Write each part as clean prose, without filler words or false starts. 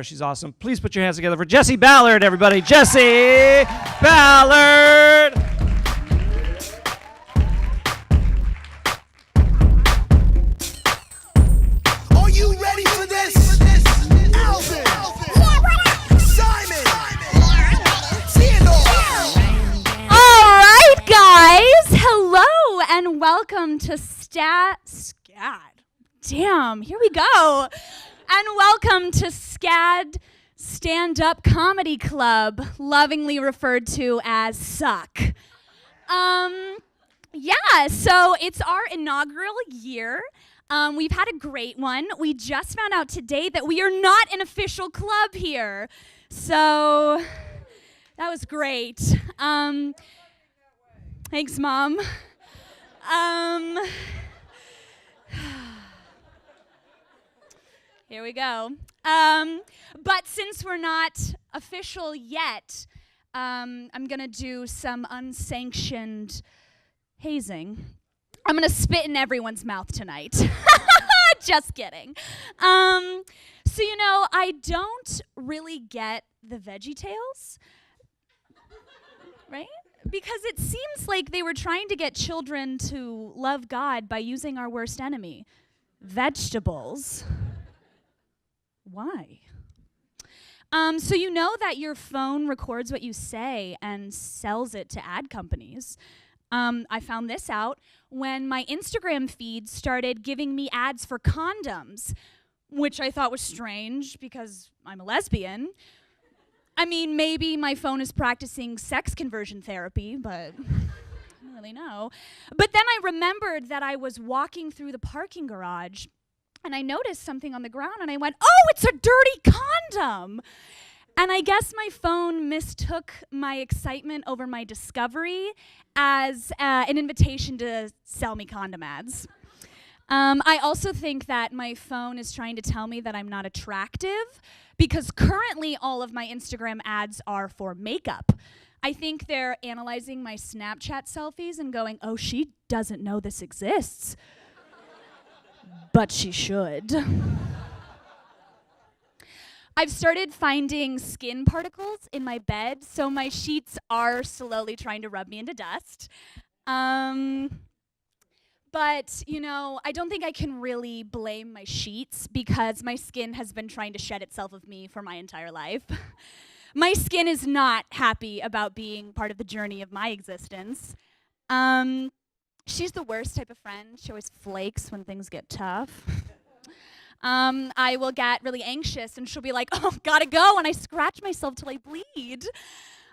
She's awesome. Please put your hands together for Jessie Ballard, everybody. Jessie Ballard. Are you ready for this? Alvin, Simon, Theodore. All right, guys. Hello and welcome to SCAD. Damn, here we go. And welcome to SCAD Stand-Up Comedy Club, lovingly referred to as SUCK. Yeah, so it's our inaugural year. We've had a great one. We just found out today that we are not an official club here. So that was great. Thanks, Mom. Here we go. But since we're not official yet, I'm going to do some unsanctioned hazing. I'm going to spit in everyone's mouth tonight. Just kidding. So, I don't really get the Veggie Tales, right? Because it seems like they were trying to get children to love God by using our worst enemy, vegetables. Why? So you know that your phone records what you say and sells it to ad companies. I found this out when my Instagram feed started giving me ads for condoms, which I thought was strange because I'm a lesbian. I mean, maybe my phone is practicing sex conversion therapy, but I don't really know. But then I remembered that I was walking through the parking garage and I noticed something on the ground, and I went, oh, it's a dirty condom! And I guess my phone mistook my excitement over my discovery as an invitation to sell me condom ads. I also think that my phone is trying to tell me that I'm not attractive, because currently all of my Instagram ads are for makeup. I think they're analyzing my Snapchat selfies and going, oh, she doesn't know this exists. But she should. I've started finding skin particles in my bed, so my sheets are slowly trying to rub me into dust. But, I don't think I can really blame my sheets because my skin has been trying to shed itself of me for my entire life. My skin is not happy about being part of the journey of my existence. She's the worst type of friend. She always flakes when things get tough. I will get really anxious, and she'll be like, oh, gotta go, and I scratch myself till I bleed.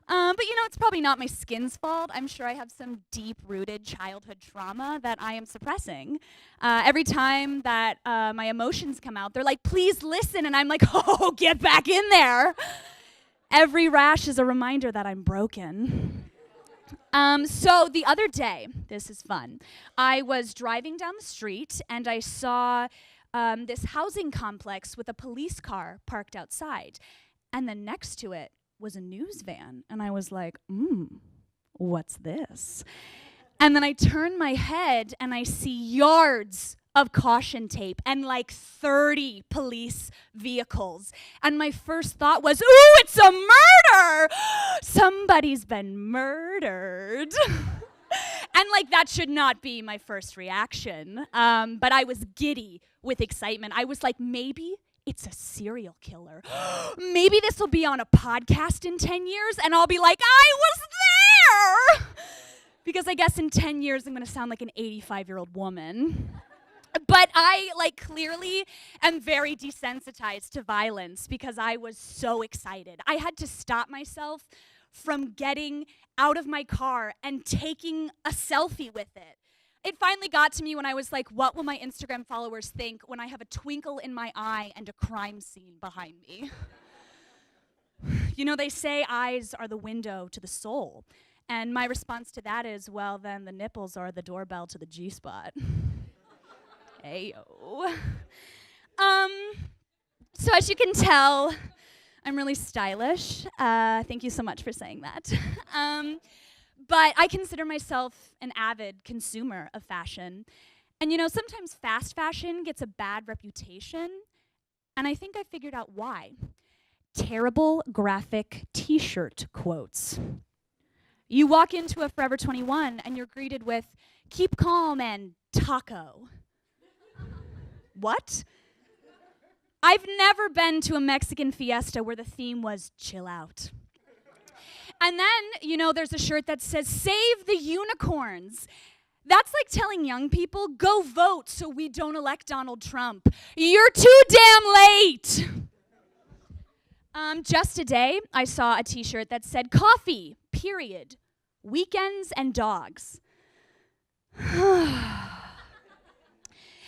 But it's probably not my skin's fault. I'm sure I have some deep-rooted childhood trauma that I am suppressing. Every time that my emotions come out, they're like, please listen, and I'm like, oh, get back in there. Every rash is a reminder that I'm broken. So the other day, this is fun, I was driving down the street and I saw this housing complex with a police car parked outside. And then next to it was a news van. And I was like, what's this? And then I turn my head and I see yards of caution tape and like 30 police vehicles. And my first thought was, ooh, it's a murder! Somebody's been murdered. And that should not be my first reaction. But I was giddy with excitement. I was like, maybe it's a serial killer. Maybe this will be on a podcast in 10 years and I'll be like, I was there! Because I guess in 10 years I'm gonna sound like an 85-year-old woman. But I, clearly am very desensitized to violence because I was so excited. I had to stop myself from getting out of my car and taking a selfie with it. It finally got to me when I was like, what will my Instagram followers think when I have a twinkle in my eye and a crime scene behind me? They say eyes are the window to the soul. And my response to that is, well, then the nipples are the doorbell to the G-spot. Ayo. So as you can tell, I'm really stylish. Thank you so much for saying that. But I consider myself an avid consumer of fashion. And sometimes fast fashion gets a bad reputation. And I think I figured out why. terrible graphic t-shirt quotes. You walk into a Forever 21 and you're greeted with, "Keep calm" and "taco." What? I've never been to a Mexican fiesta where the theme was chill out. And then, there's a shirt that says, "Save the unicorns." That's like telling young people, go vote so we don't elect Donald Trump. You're too damn late. Just today, I saw a t-shirt that said, "Coffee, period, weekends and dogs."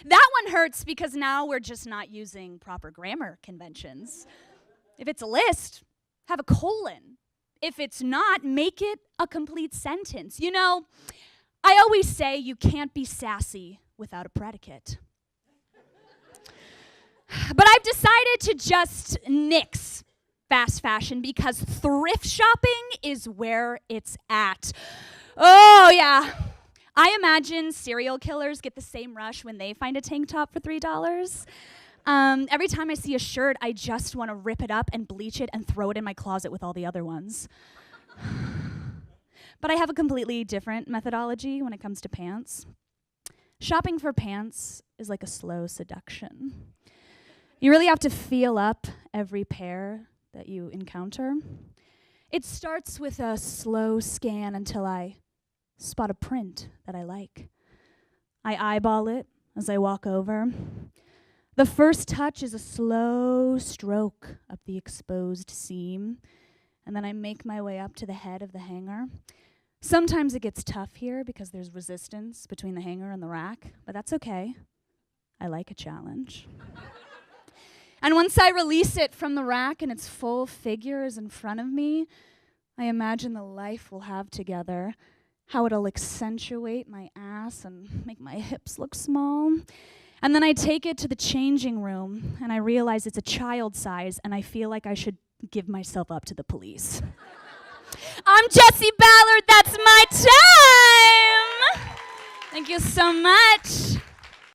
That one hurts because now we're just not using proper grammar conventions. If it's a list, have a colon. If it's not, make it a complete sentence. I always say you can't be sassy without a predicate. But I've decided to just nix fast fashion because thrift shopping is where it's at. Oh, yeah. I imagine serial killers get the same rush when they find a tank top for $3. Every time I see a shirt, I just want to rip it up and bleach it and throw it in my closet with all the other ones. But I have a completely different methodology when it comes to pants. Shopping for pants is like a slow seduction. You really have to feel up every pair that you encounter. It starts with a slow scan until I spot a print that I like. I eyeball it as I walk over. The first touch is a slow stroke up the exposed seam, and then I make my way up to the head of the hanger. Sometimes it gets tough here because there's resistance between the hanger and the rack, but that's okay. I like a challenge. And once I release it from the rack and its full figure is in front of me, I imagine the life we'll have together, how it'll accentuate my ass and make my hips look small. And then I take it to the changing room, and I realize it's a child size, and I feel like I should give myself up to the police. I'm Jessie Ballard. That's my time. Thank you so much.